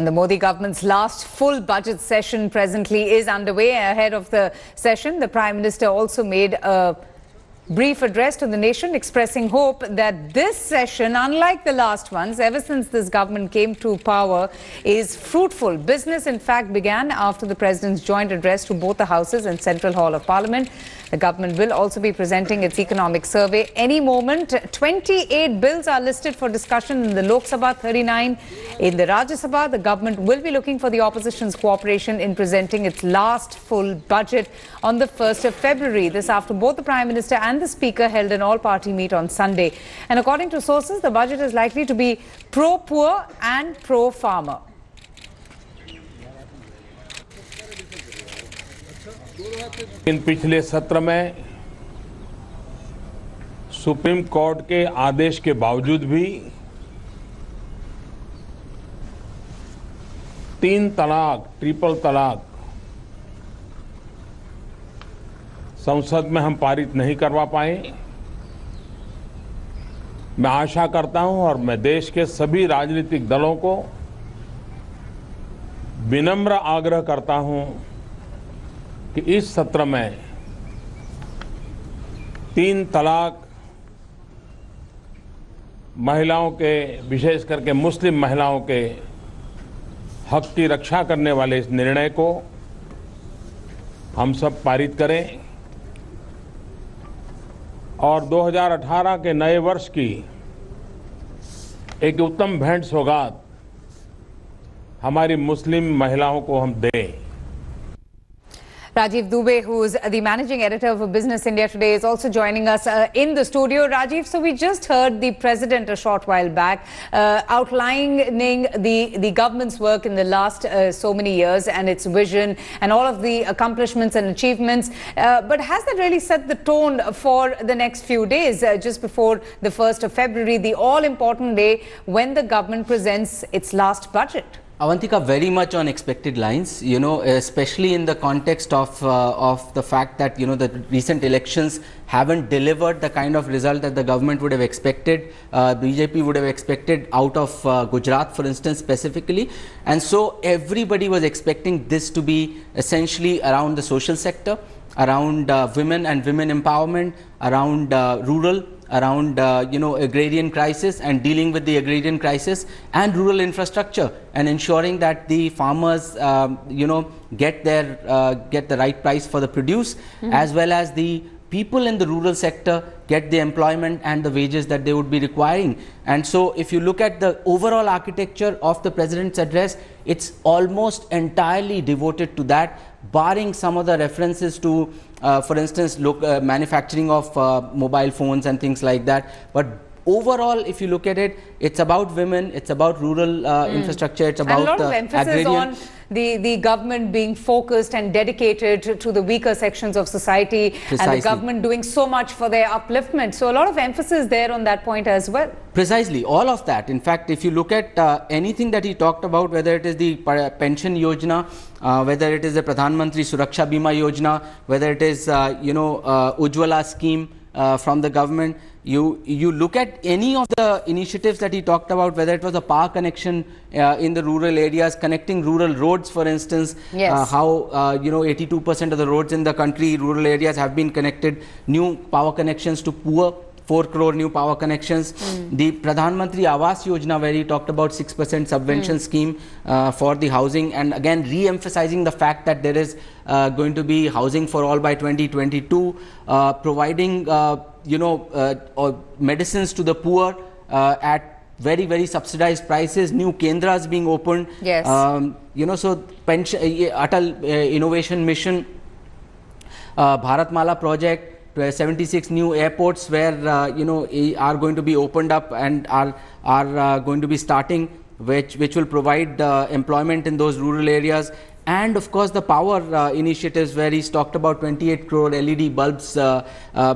And the Modi government's last full budget session presently is underway. Ahead of the session, the Prime Minister also made a brief address to the nation, expressing hope that this session, unlike the last ones, ever since this government came to power, is fruitful. Business, in fact, began after the President's joint address to both the Houses and Central Hall of Parliament. The government will also be presenting its economic survey any moment. 28 bills are listed for discussion in the Lok Sabha, 39 in the Rajya Sabha. The government will be looking for the opposition's cooperation in presenting its last full budget on the 1st of February. This after both the Prime Minister and the Speaker held an all-party meet on Sunday. And according to sources, the budget is likely to be pro-poor and pro-farmer. इन पिछले सत्र में supreme court के आदेश के बावजूद भी 3 तलाक, triple तलाक संसद में हम पारित नहीं करवा पाए। मैं आशा करता हूं और मैं देश के सभी राजनीतिक दलों को विनम्र आग्रह करता हूं कि इस सत्र में 3 तलाक महिलाओं के, विशेष करके मुस्लिम महिलाओं के हक की रक्षा करने वाले इस निर्णय को हम सब पारित करें और 2018 के नए वर्ष की एक उत्तम भेंट सौगात हमारी मुस्लिम महिलाओं को हम दें। Rajiv Dubey, who is the managing editor of Business India Today, is also joining us in the studio. Rajiv, so we just heard the president a short while back outlining the government's work in the last so many years and its vision and all of the accomplishments and achievements. But has that really set the tone for the next few days, just before the 1st of February, the all-important day when the government presents its last budget? Avantika, very much on expected lines, you know, especially in the context of the fact that, you know, the recent elections haven't delivered the kind of result that the government would have expected, BJP would have expected out of Gujarat, for instance, specifically. And so everybody was expecting this to be essentially around the social sector, around women and women empowerment, around rural, around you know, agrarian crisis and dealing with the agrarian crisis and rural infrastructure and ensuring that the farmers you know, get the right price for the produce, as well as the people in the rural sector get the employment and the wages that they would be requiring. And so if you look at the overall architecture of the President's address, it's almost entirely devoted to that, barring some of the references to, for instance, manufacturing of mobile phones and things like that. But overall, if you look at it, it's about women, it's about rural infrastructure, it's about and a lot of emphasis agrarian. On the government being focused and dedicated to the weaker sections of society. Precisely. And the government doing so much for their upliftment. So a lot of emphasis there on that point as well. Precisely, all of that. In fact, if you look at anything that he talked about, whether it is the pension yojana, whether it is the Pradhan Mantri Suraksha Bima Yojana, whether it is you know, Ujjwala scheme from the government, you look at any of the initiatives that he talked about, whether it was a power connection in the rural areas, connecting rural roads, for instance, yes. How you know, 82% of the roads in the country, rural areas, have been connected, new power connections to poor, 4 crore new power connections. The Pradhan Mantri Awas Yojana, where he talked about 6% subvention scheme for the housing, and again re-emphasizing the fact that there is going to be housing for all by 2022, providing you know, medicines to the poor at very, very subsidized prices, new kendras being opened. Yes. You know, so pension, Atal Innovation Mission, Bharatmala project, 76 new airports where you know, are going to be opened up and are going to be starting, which will provide employment in those rural areas. And of course the power initiatives, where he's talked about 28 crore LED bulbs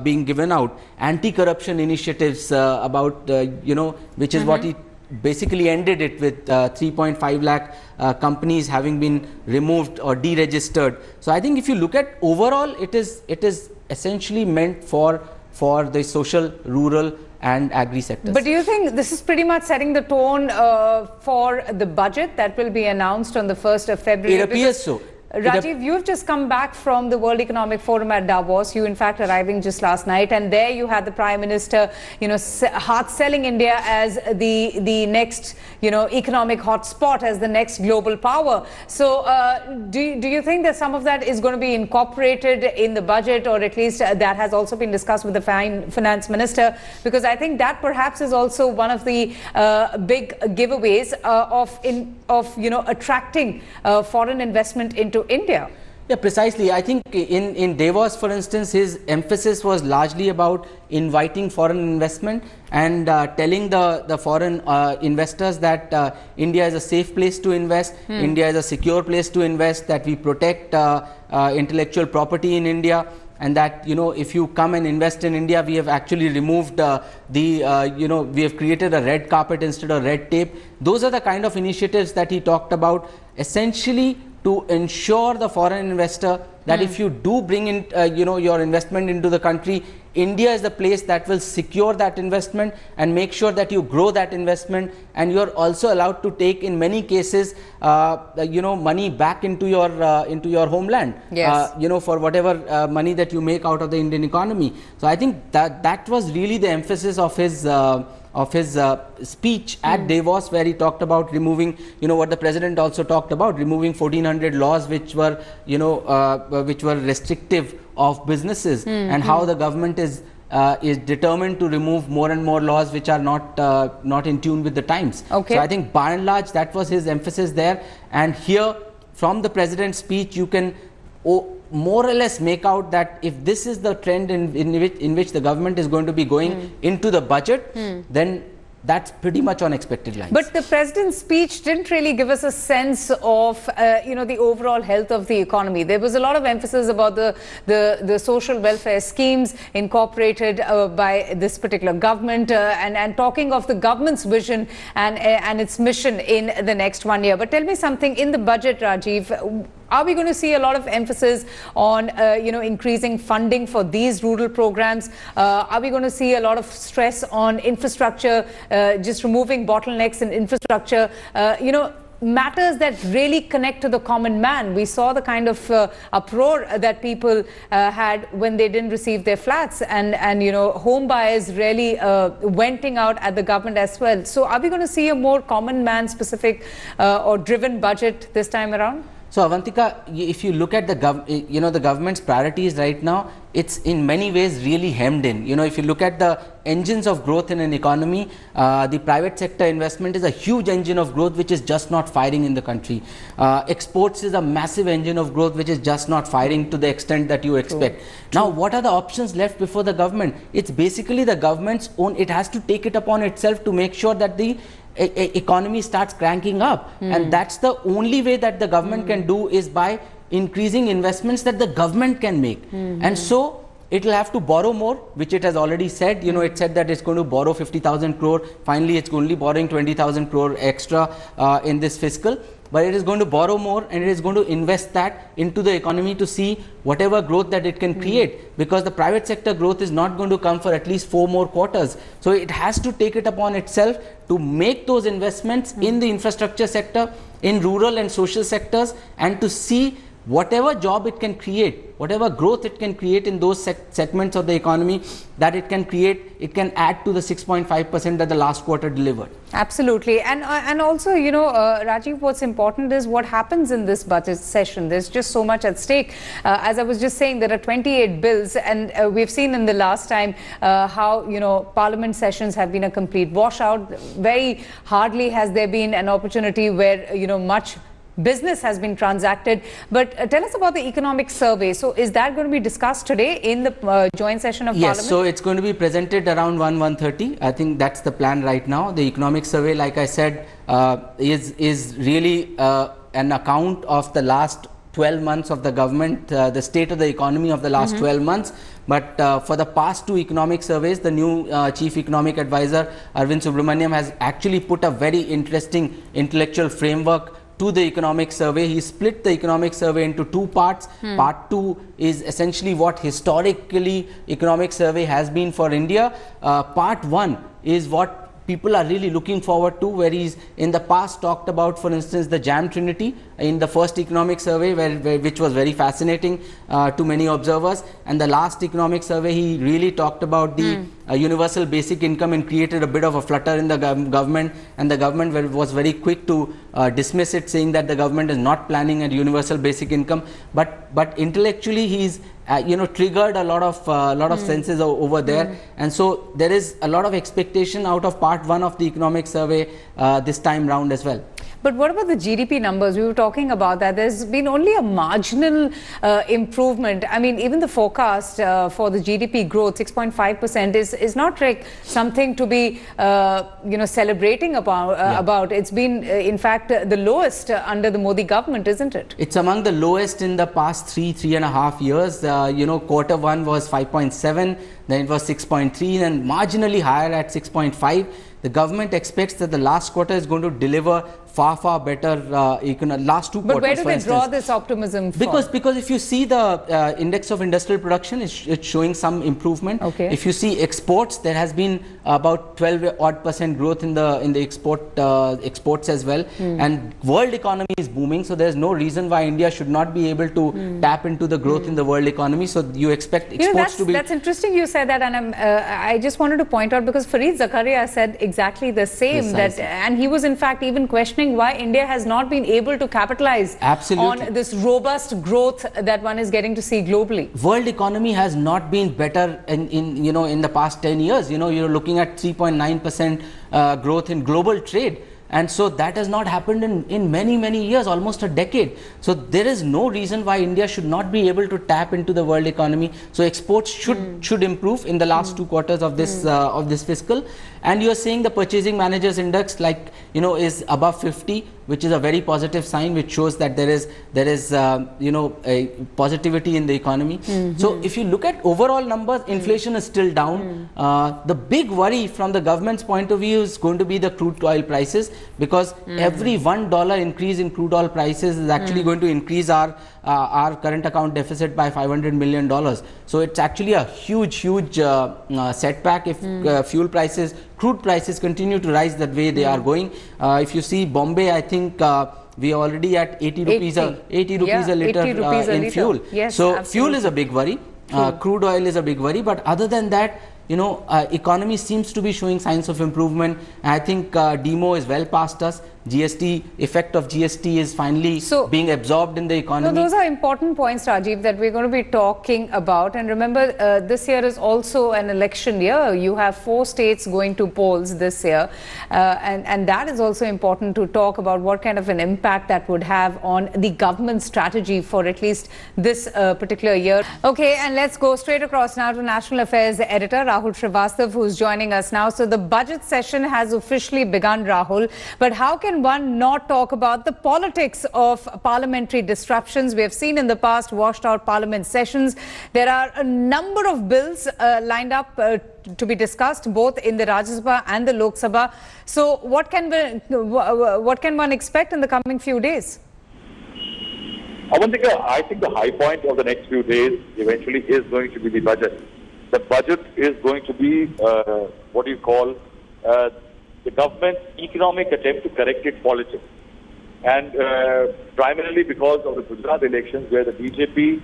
being given out, anti-corruption initiatives about you know, which is what he basically ended it with 3.5 lakh companies having been removed or deregistered. So I think if you look at overall, it is essentially meant for the social, rural and agri sectors. But do you think this is pretty much setting the tone for the budget that will be announced on the 1st of February? It appears so. Rajiv, you've just come back from the World Economic Forum at Davos. You, in fact, arriving just last night, and there you had the Prime Minister, hard selling India as the next, economic hotspot, as the next global power. So, do you think that some of that is going to be incorporated in the budget, or at least that has also been discussed with the Finance Minister? Because I think that perhaps is also one of the big giveaways of attracting foreign investment into India. Yeah, precisely. I think in Davos, for instance, his emphasis was largely about inviting foreign investment and telling the foreign investors that India is a safe place to invest, India is a secure place to invest, that we protect intellectual property in India, and that if you come and invest in India, we have actually removed we have created a red carpet instead of red tape. Those are the kind of initiatives that he talked about, essentially to ensure the foreign investor that if you do bring in your investment into the country, India is the place that will secure that investment and make sure that you grow that investment, and you're also allowed to take, in many cases, money back into your homeland. Yes. For whatever money that you make out of the Indian economy. So I think that was really the emphasis of his speech at Davos, where he talked about removing, what the president also talked about, removing 1400 laws which were restrictive of businesses, and how the government is determined to remove more and more laws which are not in tune with the times. Okay. So I think by and large that was his emphasis there, and here from the president's speech you can more or less make out that if this is the trend in which the government is going to be going into the budget, then that's pretty much on expected lines. But the president's speech didn't really give us a sense of, the overall health of the economy. There was a lot of emphasis about the social welfare schemes incorporated by this particular government, and talking of the government's vision and its mission in the next 1 year. But tell me something, in the budget, Rajiv, are we going to see a lot of emphasis on, increasing funding for these rural programs? Are we going to see a lot of stress on infrastructure, just removing bottlenecks in infrastructure, matters that really connect to the common man? We saw the kind of uproar that people had when they didn't receive their flats, and home buyers really venting out at the government as well. So are we going to see a more common man specific or driven budget this time around? So Avantika, if you look at the government's priorities right now, it's in many ways really hemmed in. If you look at the engines of growth in an economy, the private sector investment is a huge engine of growth which is just not firing in the country. Exports is a massive engine of growth which is just not firing to the extent that you expect. True. Now, what are the options left before the government? It's basically the government's own. It has to take it upon itself to make sure that the economy starts cranking up, and that's the only way that the government can do, is by increasing investments that the government can make. And so it will have to borrow more, which it has already said. It said that it's going to borrow 50,000 crore. Finally, it's only borrowing 20,000 crore extra in this fiscal. But it is going to borrow more, and it is going to invest that into the economy to see whatever growth that it can create, because the private sector growth is not going to come for at least 4 more quarters. So it has to take it upon itself to make those investments in the infrastructure sector, in rural and social sectors, and to see whatever job it can create, whatever growth it can create in those segments of the economy that it can create, it can add to the 6.5% that the last quarter delivered. Absolutely. And also, Rajiv, what's important is what happens in this budget session. There's just so much at stake. As I was just saying, there are 28 bills, and we've seen in the last time how, parliament sessions have been a complete washout. Very hardly has there been an opportunity where, much business has been transacted. But tell us about the economic survey. So is that going to be discussed today in the joint session of Parliament? Yes, so it's going to be presented around 1:30. I think that's the plan right now. The economic survey, like I said, is really an account of the last 12 months of the government, the state of the economy of the last 12 months. But for the past 2 economic surveys, the new chief economic advisor Arvind Subramaniam has actually put a very interesting intellectual framework to the economic survey. He split the economic survey into two parts. Part 2 is essentially what historically economic survey has been for India. Part 1 is what people are really looking forward to, where he's in the past talked about, for instance, the Jam Trinity in the first economic survey, which was very fascinating to many observers. And the last economic survey, he really talked about the universal basic income and created a bit of a flutter in the government, and the government was very quick to dismiss it, saying that the government is not planning a universal basic income. But intellectually, he's triggered a lot of senses over there, and so there is a lot of expectation out of part 1 of the economic survey this time round as well. But what about the GDP numbers? We were talking about that. There's been only a marginal improvement. I mean, even the forecast for the GDP growth, 6.5%, is not like something to be, celebrating about. It's been, in fact, the lowest under the Modi government, isn't it? It's among the lowest in the past 3.5 years. Quarter 1 was 5.7, then it was 6.3, and marginally higher at 6.5. The government expects that the last quarter is going to deliver far better last 2 quarters. But where do they draw this optimism from? Because if you see the index of industrial production, it's showing some improvement. Okay. If you see exports, there has been about 12% growth in the exports as well. And world economy is booming, so there's no reason why India should not be able to tap into the growth in the world economy. So you expect exports to be... That's interesting you said that, and I just wanted to point out, because Fareed Zakaria said exactly the same. And he was in fact even questioning why India has not been able to capitalize on this robust growth that one is getting to see globally. World economy has not been better in the past 10 years. You're looking at 3.9% growth in global trade. And so that has not happened in many years, almost a decade. So there is no reason why India should not be able to tap into the world economy. So exports should improve in the last 2 quarters of this fiscal. And you are seeing the purchasing managers index is above 50, which is a very positive sign, which shows that there is a positivity in the economy. So if you look at overall numbers, inflation is still down. The big worry from the government's point of view is going to be the crude oil prices, because every $1 increase in crude oil prices is actually going to increase our current account deficit by $500 million. So it's actually a huge setback if crude prices continue to rise the way they are going. If you see Bombay, I think we are already at 80 rupees a liter in fuel. Yes, so absolutely. Fuel is a big worry. Crude oil is a big worry. But other than that, economy seems to be showing signs of improvement. I think demo is well past us. Effect of GST is finally being absorbed in the economy. No, those are important points, Rajiv, that we're going to be talking about. And remember, this year is also an election year. You have 4 states going to polls this year. And that is also important to talk about what kind of an impact that would have on the government strategy for at least this particular year. Okay, and let's go straight across now to National Affairs editor Rahul Srivastav, who's joining us now. So the budget session has officially begun, Rahul. But how can one not talk about the politics of parliamentary disruptions? We have seen in the past washed out parliament sessions. There are a number of bills lined up to be discussed both in the Rajya Sabha and the Lok Sabha. So what can one expect in the coming few days? Avantika, I think the high point of the next few days eventually is going to be the budget. The budget is going to be what you call the government's economic attempt to correct its politics. And primarily because of the Gujarat elections, where the BJP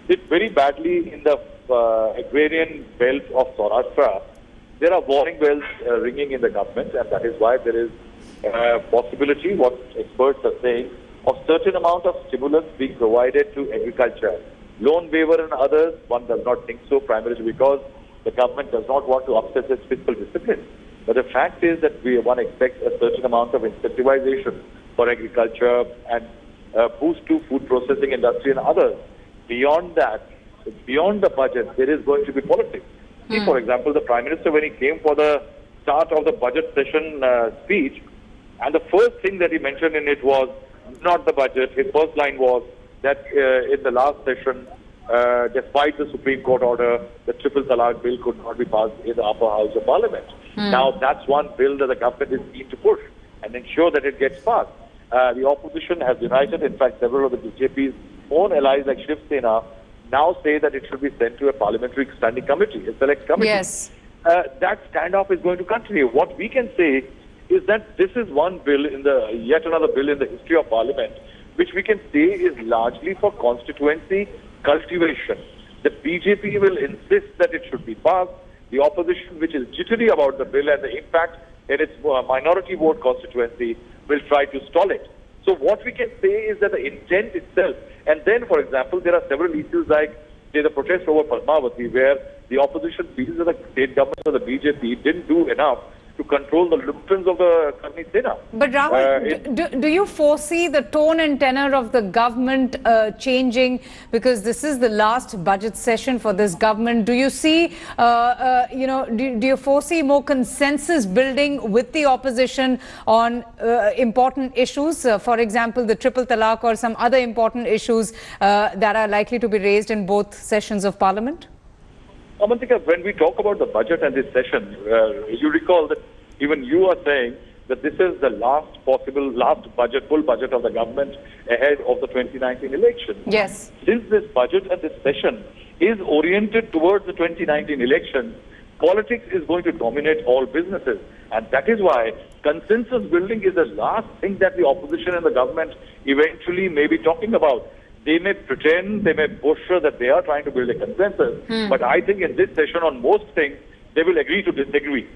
did very badly in the agrarian belt of Saurashtra, there are warning bells ringing in the government, and that is why there is possibility, what experts are saying, of certain amount of stimulus being provided to agriculture. Loan waiver and others, one does not think so, primarily because the government does not want to upset its fiscal discipline. But the fact is that one expects a certain amount of incentivization for agriculture and boost to food processing industry and others. Beyond that, beyond the budget, there is going to be politics. See, for example, the Prime Minister, when he came for the start of the budget session speech, and the first thing that he mentioned in it was not the budget. His first line was that in the last session, despite the Supreme Court order, the Triple Talaq bill could not be passed in the upper house of Parliament. Now, that's one bill that the government is keen to push and ensure that it gets passed. The opposition has united. In fact, several of the BJP's own allies like Shiv Sena now say that it should be sent to a parliamentary standing committee, a select committee. Yes. That standoff is going to continue. What we can say is that this is one bill yet another bill in the history of Parliament, which we can say is largely for constituency cultivation. The BJP will insist that it should be passed. The opposition, which is jittery about the bill and the impact in its minority vote constituency, will try to stall it. So what we can say is that the intent itself, and then, for example, there are several issues like, say, the protest over Padmavati, where the opposition feels that the state government of the BJP didn't do enough to control the Luptons of the Karni Sena. But Rahul, do you foresee the tone and tenor of the government changing, because this is the last budget session for this government? Do you see, do you foresee more consensus building with the opposition on important issues, for example, the triple talaq or some other important issues that are likely to be raised in both sessions of Parliament? Amantika, when we talk about the budget and this session, you recall that even you are saying that this is the last budget, full budget of the government ahead of the 2019 election. Yes. Since this budget and this session is oriented towards the 2019 election, politics is going to dominate all businesses. And that is why consensus building is the last thing that the opposition and the government eventually may be talking about. They may pretend, they may push that they are trying to build a consensus, but I think in this session on most things, they will agree to disagree.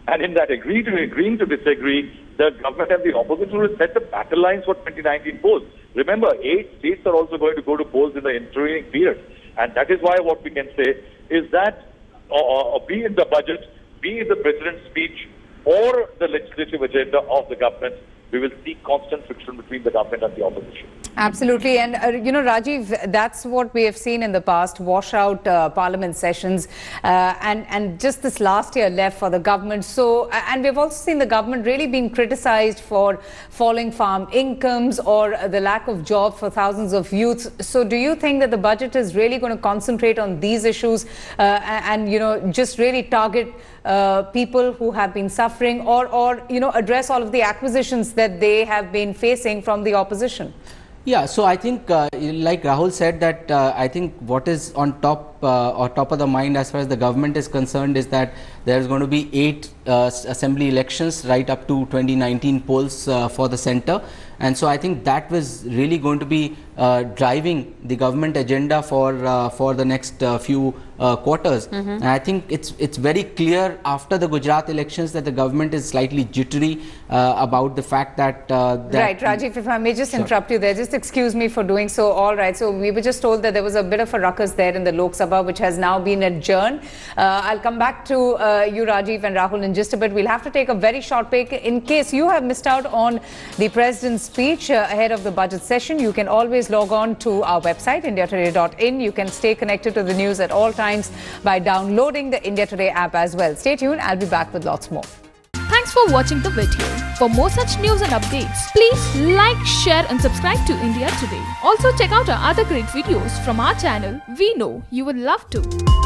And in that agreeing to disagree, the government and the opposition will set the battle lines for 2019 polls. Remember, 8 states are also going to go to polls in the intervening period. And that is why what we can say is that, be it the budget, be it the president's speech, or the legislative agenda of the government, we will see constant friction between the government and the opposition. Absolutely. And, Rajiv, that's what we have seen in the past, wash out parliament sessions. And just this last year left for the government. So, and we've also seen the government really being criticized for falling farm incomes or the lack of jobs for thousands of youths. So do you think that the budget is really going to concentrate on these issues and just really target people who have been suffering or address all of the acquisitions that they have been facing from the opposition? Yeah, so I think like Rahul said that I think what is on top of the mind as far as the government is concerned is that there is going to be 8 assembly elections right up to 2019 polls for the centre. And so I think that was really going to be driving the government agenda for the next few quarters. And I think it's very clear after the Gujarat elections that the government is slightly jittery about the fact that... Right, Rajiv, if I may just interrupt you there, just excuse me for doing so. All right, so we were just told that there was a bit of a ruckus there in the Lok Sabha, which has now been adjourned. I'll come back to you, Rajiv and Rahul, in just a bit. We'll have to take a very short break. In case you have missed out on the President's speech ahead of the budget session, you can always log on to our website, indiatoday.in. You can stay connected to the news at all times by downloading the India Today app as well. Stay tuned. I'll be back with lots more. Thanks for watching the video. For more such news and updates, please like, share and subscribe to India Today. Also check out our other great videos from our channel. We know you would love to.